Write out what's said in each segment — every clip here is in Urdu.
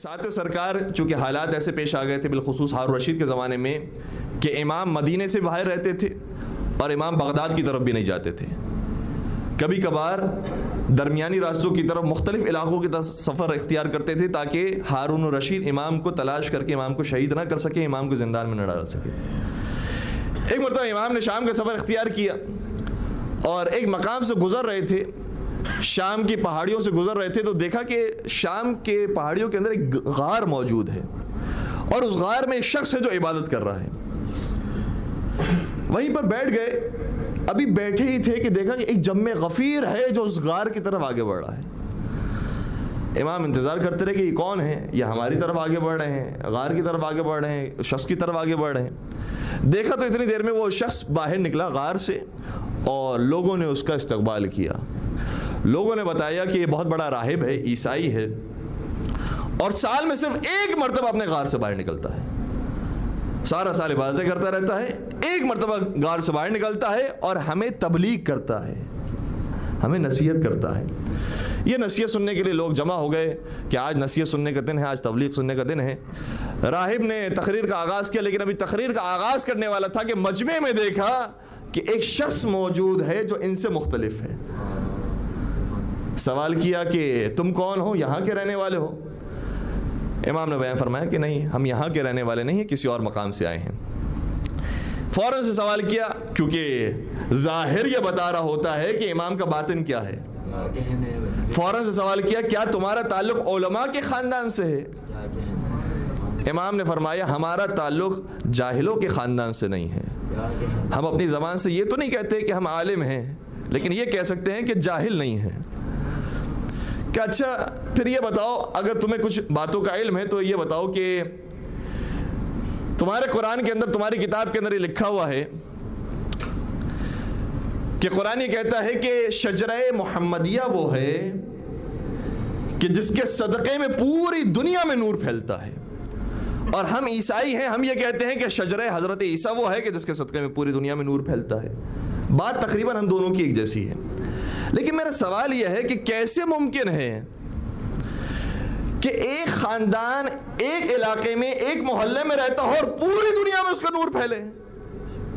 ساتھ سرکار چونکہ حالات ایسے پیش آ گئے تھے بالخصوص ہارون رشید کے زمانے میں کہ امام مدینے سے باہر رہتے تھے اور امام بغداد کی طرف بھی نہیں جاتے تھے. کبھی کبھار درمیانی راستوں کی طرف مختلف علاقوں کی طرف سفر اختیار کرتے تھے تاکہ ہارون رشید امام کو تلاش کر کے امام کو شہید نہ کر سکے, امام کو زندان میں نہ ڈال سکے. ایک مرتبہ امام نے شام کا سفر اختیار کیا اور ایک مقام سے گزر رہے تھے, شام کی پہاڑیوں سے گزر رہے تھے تو دیکھا کہ شام کے پہاڑیوں کے اندر ایک غار موجود ہے اور اس غار میں ایک شخص ہے جو عبادت کر رہا ہے. وہیں پر بیٹھ گئے. ابھی بیٹھے ہی تھے کہ دیکھا کہ ایک جم غفیر ہے جو اس غار کی طرف آگے بڑھ رہا ہے. امام انتظار کرتے رہے کہ یہ کون ہے, یہ ہماری طرف آگے بڑھ رہے ہیں, غار کی طرف آگے بڑھ رہے ہیں, شخص کی طرف آگے بڑھ رہے ہیں. دیکھا تو اتنی دیر میں وہ شخص باہر نکلا غار سے اور لوگوں نے اس کا استقبال کیا. لوگوں نے بتایا کہ یہ بہت بڑا راہب ہے, عیسائی ہے اور سال میں صرف ایک مرتبہ اپنے غار سے باہر نکلتا ہے. سارا سال عبادتیں کرتا رہتا ہے, ایک مرتبہ غار سے باہر نکلتا ہے اور ہمیں تبلیغ کرتا ہے, ہمیں نصیحت کرتا ہے. یہ نصیحت سننے کے لیے لوگ جمع ہو گئے کہ آج نصیحت سننے کا دن ہے, آج تبلیغ سننے کا دن ہے. راہب نے تقریر کا آغاز کیا, لیکن ابھی تقریر کا آغاز کرنے والا تھا کہ مجمع میں دیکھا کہ ایک شخص موجود ہے جو ان سے مختلف ہے. سوال کیا کہ تم کون ہو, یہاں کے رہنے والے ہو؟ امام نے بیان فرمایا کہ نہیں, ہم یہاں کے رہنے والے نہیں ہیں, کسی اور مقام سے آئے ہیں. فوراً سے سوال کیا کیونکہ ظاہر یہ بتا رہا ہوتا ہے کہ امام کا باطن کیا ہے. فوراً سے سوال کیا کیا تمہارا تعلق علماء کے خاندان سے ہے؟ امام نے فرمایا ہمارا تعلق جاہلوں کے خاندان سے نہیں ہے. ہم اپنی زبان سے یہ تو نہیں کہتے کہ ہم عالم ہیں, لیکن یہ کہہ سکتے ہیں کہ جاہل نہیں ہیں. کہ اچھا پھر یہ بتاؤ, اگر تمہیں کچھ باتوں کا علم ہے تو یہ بتاؤ کہ تمہارے قرآن کے اندر, تمہاری کتاب کے اندر یہ لکھا ہوا ہے کہ قرآن یہ کہتا ہے کہ شجرہ محمدیہ وہ ہے کہ جس کے صدقے میں پوری دنیا میں نور پھیلتا ہے, اور ہم عیسائی ہیں, ہم یہ کہتے ہیں کہ شجرہ حضرت عیسیٰ وہ ہے کہ جس کے صدقے میں پوری دنیا میں نور پھیلتا ہے. بات تقریباً ہم دونوں کی ایک جیسی ہے. لیکن میرا سوال یہ ہے کہ کیسے ممکن ہے کہ ایک خاندان ایک علاقے میں ایک محلے میں رہتا ہو اور پوری دنیا میں اس کا نور پھیلے؟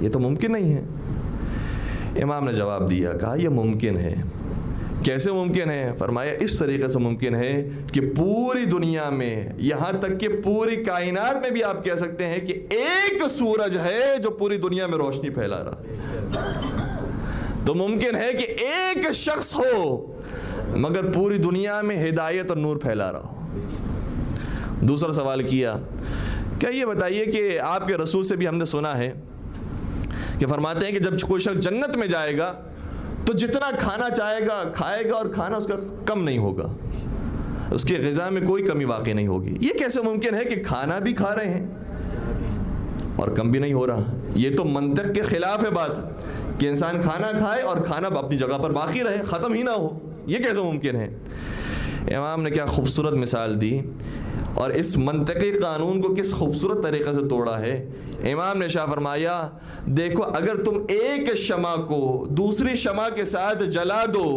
یہ تو ممکن نہیں ہے. امام نے جواب دیا, کہا یہ ممکن ہے. کیسے ممکن ہے؟ فرمایا اس طریقے سے ممکن ہے کہ پوری دنیا میں, یہاں تک کہ پوری کائنات میں بھی آپ کہہ سکتے ہیں کہ ایک سورج ہے جو پوری دنیا میں روشنی پھیلا رہا ہے. تو ممکن ہے کہ ایک شخص ہو مگر پوری دنیا میں ہدایت اور نور پھیلا رہا ہو. دوسرا سوال کیا, کیا یہ بتائیے کہ آپ کے رسول سے بھی ہم نے سنا ہے کہ فرماتے ہیں کہ جب کوئی شخص جنت میں جائے گا تو جتنا کھانا چاہے گا کھائے گا اور کھانا اس کا کم نہیں ہوگا, اس کے غذا میں کوئی کمی واقع نہیں ہوگی. یہ کیسے ممکن ہے کہ کھانا بھی کھا رہے ہیں اور کم بھی نہیں ہو رہا؟ یہ تو منطق کے خلاف ہے بات کہ انسان کھانا کھائے اور کھانا اپنی جگہ پر باقی رہے, ختم ہی نہ ہو. یہ کیسے ممکن ہے؟ امام نے کیا خوبصورت مثال دی اور اس منطقی قانون کو کس خوبصورت طریقے سے توڑا ہے. امام نے شاہ فرمایا دیکھو, اگر تم ایک شمع کو دوسری شمع کے ساتھ جلا دو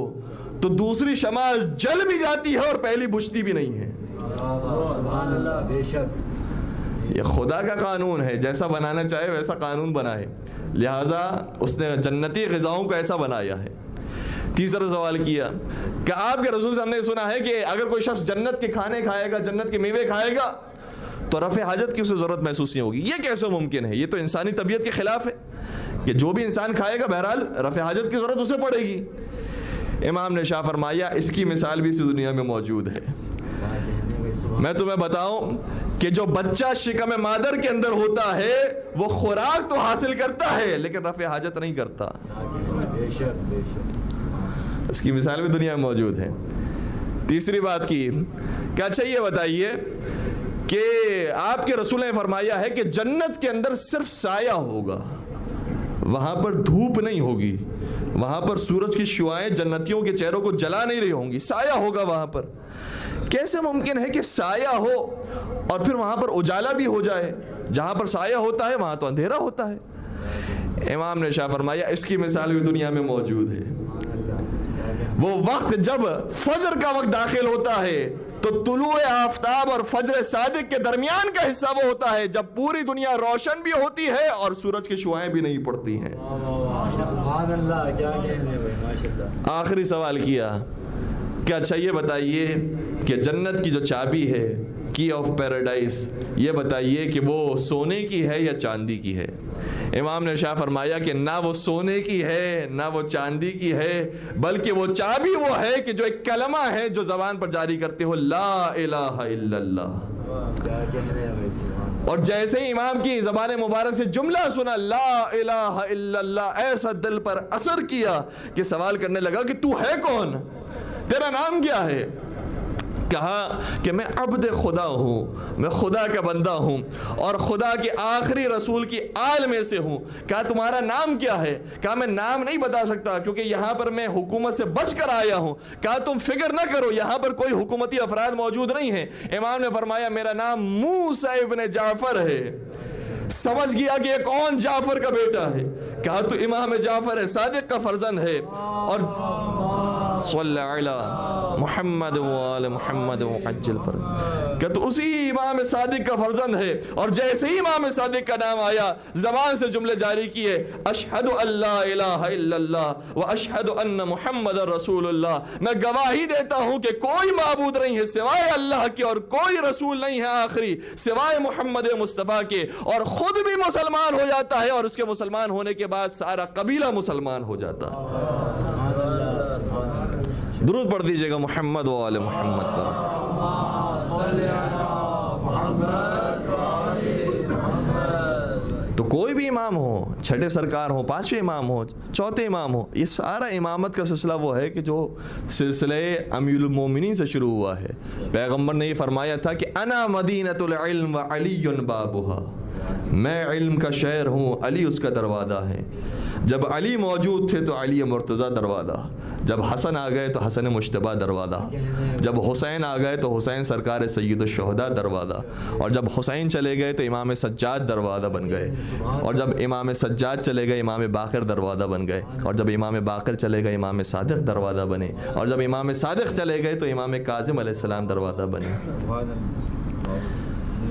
تو دوسری شمع جل بھی جاتی ہے اور پہلی بجھتی بھی نہیں ہے. سبحان اللہ, بے شک یہ خدا کا قانون ہے, جیسا بنانا چاہے ویسا قانون بنائے, لہٰذا اس نے جنتی غذاؤں کو ایسا بنایا ہے. تیسرا سوال کیا کہ آپ کے رسول سے ہم نے سنا ہے کہ اگر کوئی شخص جنت کے کھانے کھائے گا, جنت کے میوے کھائے گا تو رفع حاجت کی اسے ضرورت محسوس نہیں ہوگی. یہ کیسے ممکن ہے؟ یہ تو انسانی طبیعت کے خلاف ہے کہ جو بھی انسان کھائے گا بہرحال رفع حاجت کی ضرورت اسے پڑے گی. امام نے شاہ فرمایا اس کی مثال بھی اسی دنیا میں موجود ہے. میں تمہیں بتاؤں کہ جو بچہ شکم مادر کے اندر ہوتا ہے وہ خوراک تو حاصل کرتا ہے لیکن رفع حاجت نہیں کرتا. بے شک بے شک, اس کی مثال بھی دنیا میں موجود ہے. تیسری بات کی کہ اچھا یہ بتائیے کہ آپ کے رسول نے فرمایا ہے کہ جنت کے اندر صرف سایہ ہوگا, وہاں پر دھوپ نہیں ہوگی, وہاں پر سورج کی شعاعیں جنتیوں کے چہروں کو جلا نہیں رہی ہوں گی, سایہ ہوگا وہاں پر. کیسے ممکن ہے کہ سایہ ہو اور پھر وہاں پر اجالا بھی ہو جائے؟ جہاں پر سایہ ہوتا ہے وہاں تو اندھیرا ہوتا ہے. امام نے شاہ فرمایا اس کی مثال بھی دنیا میں موجود ہے. وہ وقت جب فجر کا وقت داخل ہوتا ہے تو طلوع آفتاب اور فجر صادق کے درمیان کا حصہ وہ ہوتا ہے جب پوری دنیا روشن بھی ہوتی ہے اور سورج کی شعائیں بھی نہیں پڑتی ہیں. سبحان اللہ, کیا کہنے بھائی, ماشاء اللہ. آخری سوال کیا کہ اچھا یہ بتائیے کہ جنت کی جو چابی ہے, کی آف پیراڈائز, یہ بتائیے کہ وہ سونے کی ہے یا چاندی کی ہے؟ امام نے شاہ فرمایا کہ نہ وہ سونے کی ہے نہ وہ چاندی کی ہے, بلکہ وہ چابی وہ ہے کہ جو ایک کلمہ ہے جو زبان پر جاری کرتے ہو, لا الہ الا اللہ. کیا کہنے ہیں بھائی, سبحان اللہ. اور جیسے ہی امام کی زبان مبارک سے جملہ سنا لا الہ الا اللہ, ایسا دل پر اثر کیا کہ سوال کرنے لگا کہ تو ہے کون, تیرا نام کیا ہے؟ کہا کہ میں عبد خدا ہوں, میں خدا کا بندہ ہوں اور خدا کے آخری رسول کی آل میں سے ہوں. کہا تمہارا نام کیا ہے؟ کہا میں نام نہیں بتا سکتا کیونکہ یہاں پر میں حکومت سے بچ کر آیا ہوں. کہا تم فکر نہ کرو, یہاں پر کوئی حکومتی افراد موجود نہیں ہیں. امام نے فرمایا میرا نام موسیٰ ابن جعفر ہے. سمجھ گیا کہ یہ کون؟ جعفر کا بیٹا ہے. کہا تو امام جعفر ہے, صادق کا فرزند ہے. اور صلی علی محمد وآل محمد وعجل فرج, کہ تو اسی امام صادق کا فرزند ہے. اور جیسے ہی امام صادق کا نام آیا زبان سے جملے جاری کیے, اشہد ان لا الہ الا اللہ و اشہد ان محمد رسول اللہ, میں گواہی دیتا ہوں کہ کوئی معبود نہیں ہے سوائے اللہ کے اور کوئی رسول نہیں ہے آخری سوائے محمد مصطفیٰ کے. اور خود بھی مسلمان ہو جاتا ہے اور اس کے مسلمان ہونے کے بعد سارا قبیلہ مسلمان ہو جاتا ہے. درود پڑھ دیجئے گا محمد و آل محمد پر. تو کوئی بھی امام ہو, چھٹے سرکار ہو, پانچویں امام ہو, چوتھے امام ہو, یہ سارا امامت کا سلسلہ وہ ہے کہ جو سلسلہ امیر المومنین سے شروع ہوا ہے. پیغمبر نے یہ فرمایا تھا کہ انا مدینۃ العلم و علی بابھا, میں علم کا شہر ہوں, علی اس کا دروازہ ہے. جب علی موجود تھے تو علی مرتضیٰ دروازہ, جب حسن آ گئے تو حسن مجتبیٰ دروازہ, جب حسین آ گئے تو حسین سرکار سید الشہداء دروازہ, اور جب حسین چلے گئے تو امام سجاد دروازہ بن گئے, اور جب امام سجاد چلے گئے امام باقر دروازہ بن گئے, اور جب امام باقر چلے گئے امام صادق دروازہ بنے, اور جب امام صادق چلے گئے تو امام کاظم علیہ السلام دروازہ بنے.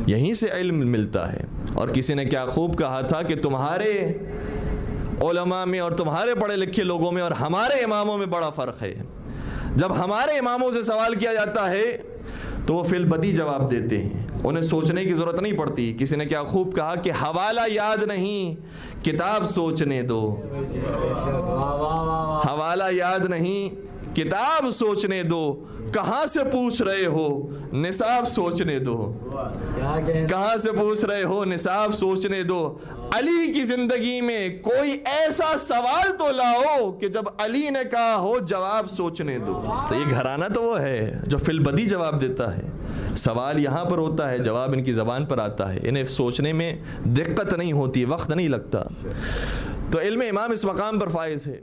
یہیں سے علم ملتا ہے. اور کسی نے کیا خوب کہا تھا کہ تمہارے علماء میں اور تمہارے پڑھے لکھے لوگوں میں اور ہمارے اماموں میں بڑا فرق ہے. جب ہمارے اماموں سے سوال کیا جاتا ہے تو وہ فی البدی جواب دیتے ہیں, انہیں سوچنے کی ضرورت نہیں پڑتی. کسی نے کیا خوب کہا کہ حوالہ یاد نہیں کتاب سوچنے دو, حوالہ یاد نہیں کتاب سوچنے دو, کہاں سے پوچھ رہے ہو نصاب سوچنے دو, کہاں سے پوچھ رہے ہو نصاب سوچنے دو. علی کی زندگی میں کوئی ایسا سوال تو لاؤ کہ جب علی نے کہا ہو جواب سوچنے دو. تو یہ گھرانہ تو وہ ہے جو فی البدی جواب دیتا ہے. سوال یہاں پر ہوتا ہے, جواب ان کی زبان پر آتا ہے, انہیں سوچنے میں دقت نہیں ہوتی, وقت نہیں لگتا. تو علم امام اس مقام پر فائز ہے.